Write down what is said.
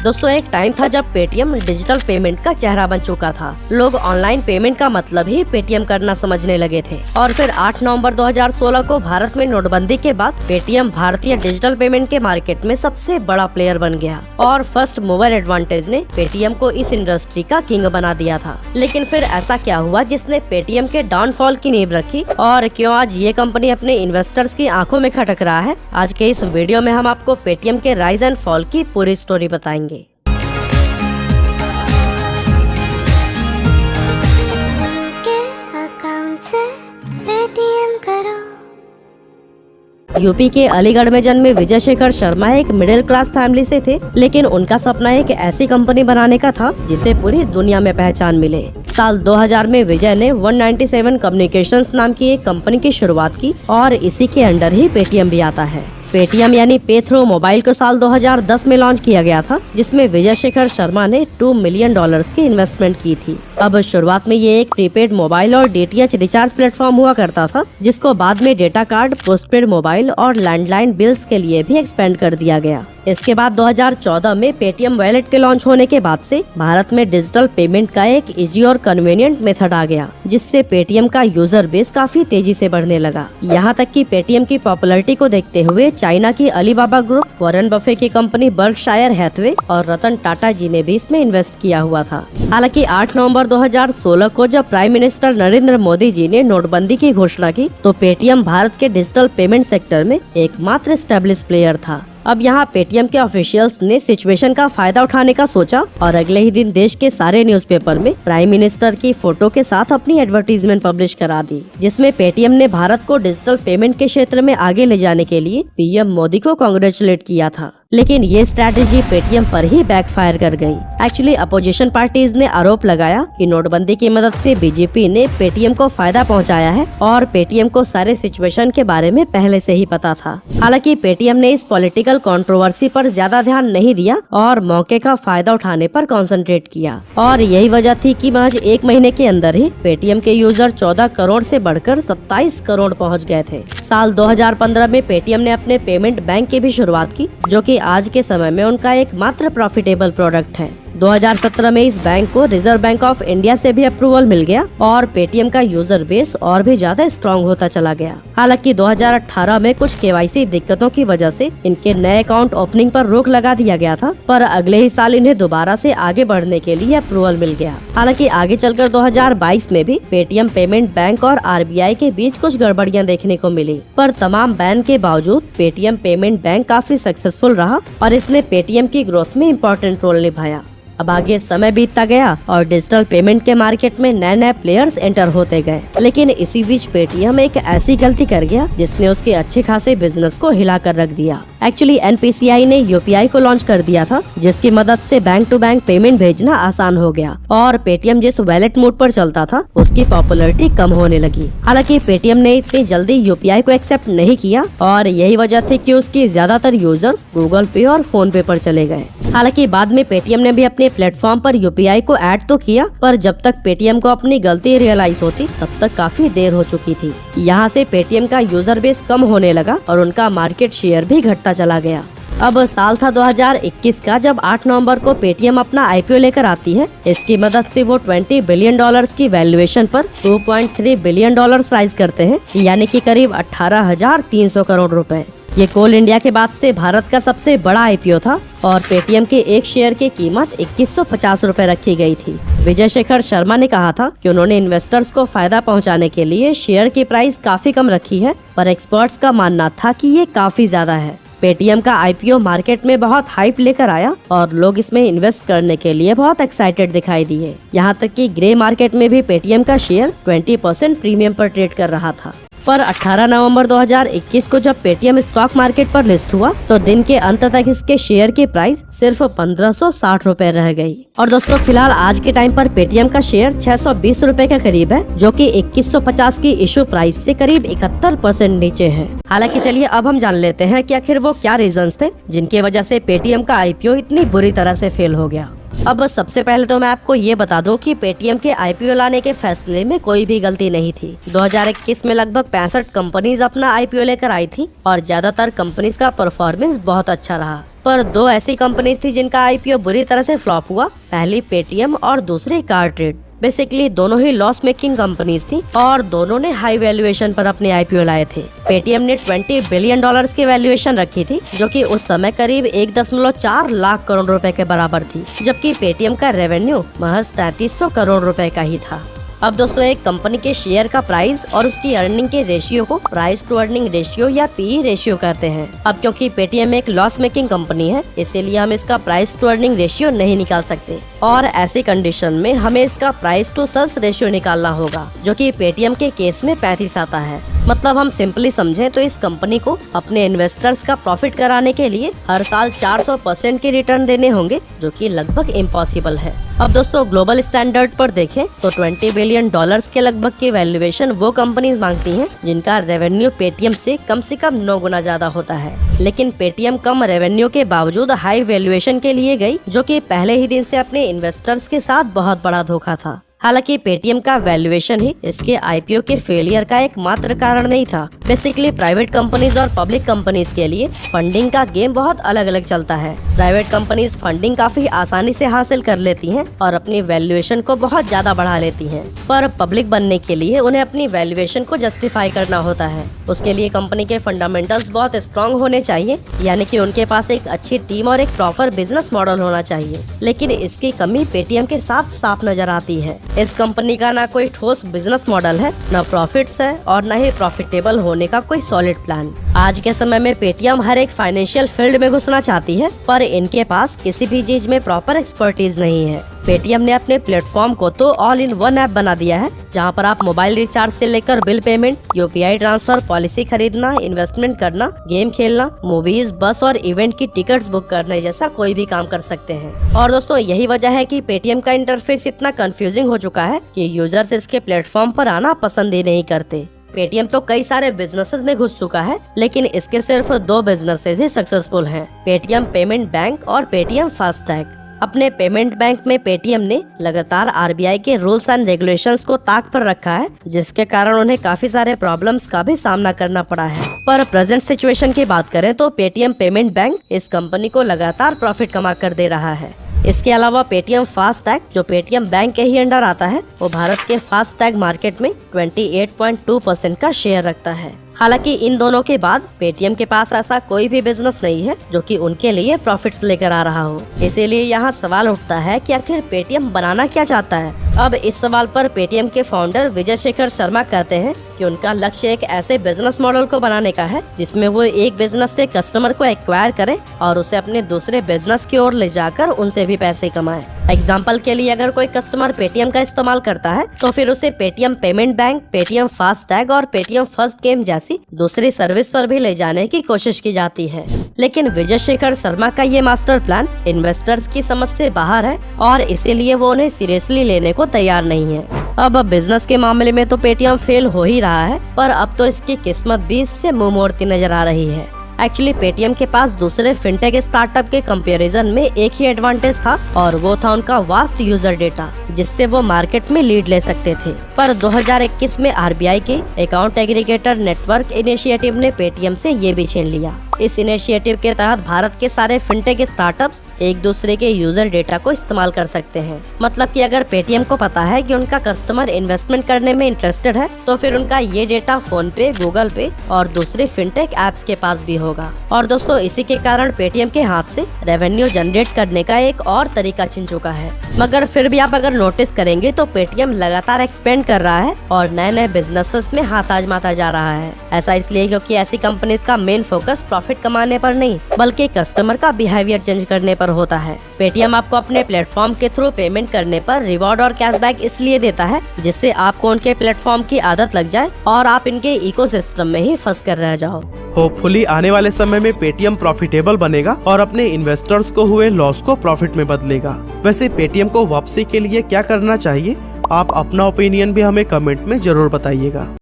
दोस्तों एक टाइम था जब पेटीएम डिजिटल पेमेंट का चेहरा बन चुका था। लोग ऑनलाइन पेमेंट का मतलब ही पेटीएम करना समझने लगे थे। और फिर 8 नवंबर 2016 को भारत में नोटबंदी के बाद पेटीएम भारतीय डिजिटल पेमेंट के मार्केट में सबसे बड़ा प्लेयर बन गया और फर्स्ट मूवर एडवांटेज ने पेटीएम को इस इंडस्ट्री का किंग बना दिया था। लेकिन फिर ऐसा क्या हुआ जिसने पेटीएम के डाउनफॉल की नींव रखी और क्यों आज ये कंपनी अपने इन्वेस्टर्स की आंखों में खटक रहा है? आज के इस वीडियो में हम आपको पेटीएम के राइज एंड फॉल की पूरी स्टोरी बताएंगे। यूपी के अलीगढ़ में जन्मे विजय शेखर शर्मा एक मिडिल क्लास फैमिली से थे, लेकिन उनका सपना एक ऐसी कंपनी बनाने का था जिसे पूरी दुनिया में पहचान मिले। साल 2000 में विजय ने 197 कम्युनिकेशंस नाम की एक कंपनी की शुरुआत की और इसी के अंडर ही पेटीएम भी आता है। पेटीएम यानी पे थ्रू मोबाइल को साल 2010 में लॉन्च किया गया था, जिसमें विजय शेखर शर्मा ने $2 मिलियन की इन्वेस्टमेंट की थी। अब शुरुआत में ये एक प्रीपेड मोबाइल और डीटीएच रिचार्ज प्लेटफॉर्म हुआ करता था, जिसको बाद में डेटा कार्ड, पोस्टपेड मोबाइल और लैंडलाइन बिल्स के लिए भी एक्सपेंड कर दिया गया। इसके बाद 2014 में पेटीएम वॉलेट के लॉन्च होने के बाद से भारत में डिजिटल पेमेंट का एक इजी और कन्वीनियंट मेथड आ गया, जिससे पेटीएम का यूजर बेस काफी तेजी से बढ़ने लगा। यहाँ तक कि पेटीएम की पॉपुलैरिटी को देखते हुए चाइना की अलीबाबा ग्रुप, वॉरेन बफे की कंपनी बर्कशायर हैथवे और रतन टाटा जी ने भी इसमें इन्वेस्ट किया हुआ था। हालांकि 8 नवंबर 2016 को जब प्राइम मिनिस्टर नरेंद्र मोदी जी ने नोटबंदी की घोषणा की, तो पेटीएम भारत के डिजिटल पेमेंट सेक्टर में एकमात्र एस्टेब्लिश प्लेयर था। अब यहाँ पेटीएम के ऑफिशियल्स ने सिचुएशन का फायदा उठाने का सोचा और अगले ही दिन देश के सारे न्यूज़पेपर में प्राइम मिनिस्टर की फोटो के साथ अपनी एडवर्टीजमेंट पब्लिश करा दी, जिसमें पेटीएम ने भारत को डिजिटल पेमेंट के क्षेत्र में आगे ले जाने के लिए पीएम मोदी को कांग्रेचुलेट किया था। लेकिन ये स्ट्रैटेजी पेटीएम पर ही बैकफायर कर गई। एक्चुअली अपोजिशन पार्टीज ने आरोप लगाया कि नोटबंदी की मदद से बीजेपी ने पेटीएम को फायदा पहुंचाया है और पेटीएम को सारे सिचुएशन के बारे में पहले से ही पता था। हालांकि पेटीएम ने इस पॉलिटिकल कंट्रोवर्सी पर ज्यादा ध्यान नहीं दिया और मौके का फायदा उठाने पर कंसंट्रेट किया, और यही वजह थी कि महज 1 महीने के अंदर ही पेटीएम के यूजर 14 करोड़ से बढ़कर 27 करोड़ पहुँच गए थे। साल 2015 में पेटीएम ने अपने पेमेंट बैंक की भी शुरुआत की, जो कि आज के समय में उनका एकमात्र प्रॉफिटेबल प्रोडक्ट है। 2017 में इस बैंक को रिजर्व बैंक ऑफ इंडिया से भी अप्रूवल मिल गया और पेटीएम का यूजर बेस और भी ज्यादा स्ट्रॉन्ग होता चला गया। हालांकि 2018 में कुछ केवाईसी दिक्कतों की वजह से इनके नए अकाउंट ओपनिंग पर रोक लगा दिया गया था, पर अगले ही साल इन्हें दोबारा से आगे बढ़ने के लिए अप्रूवल मिल गया। हालांकि आगे चलकर 2022 में भी पेटीएम पेमेंट बैंक और आरबीआई के बीच कुछ गड़बड़ियां देखने को मिली, पर तमाम बैन के बावजूद पेटीएम पेमेंट बैंक काफी सक्सेसफुल रहा और इसने पेटीएम की ग्रोथ में इम्पोर्टेंट रोल निभाया। अब आगे समय बीतता गया और डिजिटल पेमेंट के मार्केट में नए नए प्लेयर्स एंटर होते गए, लेकिन इसी बीच पेटीएम एक ऐसी गलती कर गया जिसने उसके अच्छे खासे बिजनेस को हिला कर रख दिया। एक्चुअली एनपीसीआई ने यूपीआई को लॉन्च कर दिया था, जिसकी मदद से बैंक टू बैंक पेमेंट भेजना आसान हो गया और पेटीएम जिस वॉलेट मोड पर चलता था उसकी पॉपुलैरिटी कम होने लगी। हालांकि पेटीएम ने इतनी जल्दी यूपीआई को एक्सेप्ट नहीं किया और यही वजह थी कि उसकी ज्यादातर यूजर्स गूगल पे और फोन पे पर चले गए। हालांकि बाद में पेटीएम ने भी अपने प्लेटफॉर्म पर यूपीआई को ऐड तो किया, पर जब तक पेटीएम को अपनी गलती रियलाइज होती तब तक काफी देर हो चुकी थी। यहाँ से पेटीएम का यूजर बेस कम होने लगा और उनका मार्केट शेयर भी घटता चला गया। अब साल था 2021 का, जब 8 नवंबर को पेटीएम अपना आईपीओ लेकर आती है। इसकी मदद से वो $20 बिलियन की वैल्यूएशन पर $2.3 बिलियन राइज करते हैं, यानी कि करीब 18,300 करोड़ रुपए। ये कोल इंडिया के बाद से भारत का सबसे बड़ा आईपीओ था और पेटीएम के एक शेयर की कीमत 2150 रुपए रखी गई थी। विजय शेखर शर्मा ने कहा था कि उन्होंने इन्वेस्टर्स को फायदा पहुंचाने के लिए शेयर की प्राइस काफी कम रखी है, पर एक्सपर्ट्स का मानना था कि ये काफी ज्यादा है। पेटीएम का आईपीओ मार्केट में बहुत हाइप लेकर आया और लोग इसमें इन्वेस्ट करने के लिए बहुत एक्साइटेड दिखाई दिए। यहाँ तक कि ग्रे मार्केट में भी पेटीएम का शेयर 20% प्रीमियम पर ट्रेड कर रहा था। पर 18 नवंबर 2021 को जब पेटीएम स्टॉक मार्केट पर लिस्ट हुआ, तो दिन के अंत तक इसके शेयर की प्राइस सिर्फ 1560 रुपए रह गई। और दोस्तों फिलहाल आज के टाइम पर पेटीएम का शेयर 620 रुपए के करीब है, जो कि 2150 की इशू प्राइस से करीब 71% नीचे है। हालांकि चलिए अब हम जान लेते हैं कि आखिर वो क्या रीजंस थे जिनकी वजह से पेटीएम का आईपीओ इतनी बुरी तरह से फेल हो गया। अब सबसे पहले तो मैं आपको ये बता दूं कि पेटीएम के आईपीओ लाने के फैसले में कोई भी गलती नहीं थी। 2021 में लगभग 65 कंपनीज अपना आईपीओ लेकर आई थी और ज्यादातर कंपनीज का परफॉर्मेंस बहुत अच्छा रहा। पर 2 ऐसी कंपनीज थी जिनका आईपीओ बुरी तरह से फ्लॉप हुआ, पहली पेटीएम और दूसरी कार्ट्रेड। बेसिकली दोनों ही लॉस मेकिंग कंपनीज थी और दोनों ने हाई वैल्यूएशन पर अपने आईपीओ लाए थे। पेटीएम ने $20 बिलियन की वैल्यूएशन रखी थी, जो कि उस समय करीब 1.4 लाख करोड़ रुपए के बराबर थी, जबकि पेटीएम का रेवेन्यू महज 3300 करोड़ रुपए का ही था। अब दोस्तों, एक कंपनी के शेयर का प्राइस और उसकी अर्निंग के रेशियो को प्राइस टू अर्निंग रेशियो या पीई रेशियो कहते हैं। अब क्योंकि पेटीएम एक लॉस मेकिंग कंपनी है, इसीलिए हम इसका प्राइस टू अर्निंग रेशियो नहीं निकाल सकते और ऐसी कंडीशन में हमें इसका प्राइस टू सेल्स रेशियो निकालना होगा, जो कि पेटीएम के केस में 35 आता है। मतलब हम सिंपली समझें तो इस कंपनी को अपने इन्वेस्टर्स का प्रॉफिट कराने के लिए हर साल 400% के रिटर्न देने होंगे, जो कि लगभग इम्पॉसिबल है। अब दोस्तों, ग्लोबल स्टैंडर्ड पर देखें तो $20 बिलियन के लगभग की वैल्यूएशन वो कंपनीज मांगती हैं जिनका रेवेन्यू पेटीएम से कम 9 गुना ज्यादा होता है। लेकिन पेटीएम कम रेवेन्यू के बावजूद हाई वैल्यूएशन के लिए गई, जो कि पहले ही दिन से अपने इन्वेस्टर्स के साथ बहुत बड़ा धोखा था। हालांकि पेटीएम का वैल्यूएशन ही इसके आईपीओ के फेलियर का एकमात्र कारण नहीं था। बेसिकली प्राइवेट कंपनीज और पब्लिक कंपनीज के लिए फंडिंग का गेम बहुत अलग अलग चलता है। प्राइवेट कंपनीज फंडिंग काफी आसानी से हासिल कर लेती हैं और अपनी वैल्यूएशन को बहुत ज्यादा बढ़ा लेती हैं, पर पब्लिक बनने के लिए उन्हें अपनी वैल्यूएशन को जस्टिफाई करना होता है। उसके लिए कंपनी के फंडामेंटल्स बहुत स्ट्रॉन्ग होने चाहिए, यानी कि उनके पास एक अच्छी टीम और एक प्रॉपर बिजनेस मॉडल होना चाहिए। लेकिन इसकी कमी पेटीएम के साथ साफ नजर आती है। इस कंपनी का ना कोई ठोस बिजनेस मॉडल है, न प्रॉफिट्स है और न ही प्रॉफिटेबल होने का कोई सॉलिड प्लान। आज के समय में पेटीएम हर एक फाइनेंशियल फील्ड में घुसना चाहती है, पर इनके पास किसी भी चीज में प्रॉपर एक्सपर्टीज नहीं है। पेटीएम ने अपने प्लेटफॉर्म को तो ऑल इन वन ऐप बना दिया है, जहां पर आप मोबाइल रिचार्ज से लेकर bill payment, UPI transfer, policy खरीदना, इन्वेस्टमेंट करना, गेम खेलना, मूवीज, बस और इवेंट की टिकट्स बुक करने जैसा कोई भी काम कर सकते हैं। और दोस्तों, यही वजह है कि पेटीएम का इंटरफेस इतना कंफ्यूजिंग हो चुका है कि यूजर्स इसके प्लेटफॉर्म पर आना पसंद ही नहीं करते। पेटीएम तो कई सारे बिजनेसेस में घुस चुका है, लेकिन इसके सिर्फ 2 बिजनेसेस ही सक्सेसफुल हैं, पेटीएम पेमेंट बैंक और पेटीएम फास्टैग। अपने पेमेंट बैंक में पेटीएम ने लगातार आरबीआई के रूल्स एंड रेगुलेशंस को ताक पर रखा है, जिसके कारण उन्हें काफी सारे प्रॉब्लम्स का भी सामना करना पड़ा है। पर प्रेजेंट सिचुएशन की बात करें तो पेटीएम पेमेंट बैंक इस कंपनी को लगातार प्रॉफिट कमा कर दे रहा है। इसके अलावा पेटीएम फास्टैग, जो पेटीएम बैंक के ही अंडर आता है, वो भारत के फास्टैग मार्केट में 28.2% का शेयर रखता है। हालांकि इन दोनों के बाद पेटीएम के पास ऐसा कोई भी बिजनेस नहीं है जो कि उनके लिए प्रॉफिट्स लेकर आ रहा हो। इसीलिए यहाँ सवाल उठता है कि आखिर पेटीएम बनाना क्या चाहता है। अब इस सवाल पर पेटीएम के फाउंडर विजय शेखर शर्मा कहते हैं कि उनका लक्ष्य एक ऐसे बिजनेस मॉडल को बनाने का है जिसमें वो एक बिजनेस से कस्टमर को एक्वायर करे और उसे अपने दूसरे बिजनेस की ओर ले जाकर उनसे भी पैसे कमाए। एग्जाम्पल के लिए, अगर कोई कस्टमर पेटीएम का इस्तेमाल करता है तो फिर उसे Paytm payment bank, Paytm FASTag और पेटीएम फर्स्ट गेम जैसी दूसरी सर्विस पर भी ले जाने की कोशिश की जाती है। लेकिन विजय शेखर शर्मा का ये मास्टर प्लान इन्वेस्टर्स की समझ से बाहर है और इसीलिए वो उन्हें सीरियसली लेने को तैयार नहीं है। अब बिजनेस के मामले में तो पेटीएम फेल हो ही रहा है, पर अब तो इसकी किस्मत भी इससे मुंह मोड़ती नजर आ रही है। एक्चुअली पेटीएम के पास दूसरे फिनटेक स्टार्टअप के कंपैरिजन में एक ही एडवांटेज था और वो था उनका वास्ट यूजर डेटा, जिससे वो मार्केट में लीड ले सकते थे। पर 2021 में आरबीआई के अकाउंट एग्रीगेटर नेटवर्क इनिशिएटिव ने पेटीएम से ये भी छीन लिया। इस इनिशिएटिव के तहत भारत के सारे फिनटेक स्टार्टअप्स एक दूसरे के यूजर डेटा को इस्तेमाल कर सकते हैं। मतलब कि अगर पेटीएम को पता है कि उनका कस्टमर इन्वेस्टमेंट करने में इंटरेस्टेड है, तो फिर उनका ये डेटा फोन पे, गूगल पे और दूसरे फिनटेक एप्स के पास भी होगा। और दोस्तों, इसी के कारण पेटीएम के हाथ से रेवेन्यू जनरेट करने का एक और तरीका छिन चुका है। मगर फिर भी आप अगर नोटिस करेंगे तो पेटीएम लगातार एक्सपेंड कर रहा है और नए नए बिजनेसेस में हाथ आजमाता जा रहा है। ऐसा इसलिए क्योंकि ऐसी कंपनीज का मेन फोकस प्रॉफिट कमाने पर नहीं, बल्कि कस्टमर का बिहेवियर चेंज करने पर होता है। पेटीएम आपको अपने प्लेटफॉर्म के थ्रू पेमेंट करने पर रिवॉर्ड और कैशबैक इसलिए देता है जिससे आपको उनके प्लेटफॉर्म की आदत लग जाए और आप इनके इकोसिस्टम में ही फंस कर रह जाओ। होपफुली आने वाले समय में पेटीएम प्रॉफिटेबल बनेगा और अपने इन्वेस्टर्स को हुए लॉस को प्रॉफिट में बदलेगा। वैसे पेटीएम को वापसी के लिए क्या करना चाहिए, आप अपना ओपिनियन भी हमें कमेंट में जरूर बताइएगा।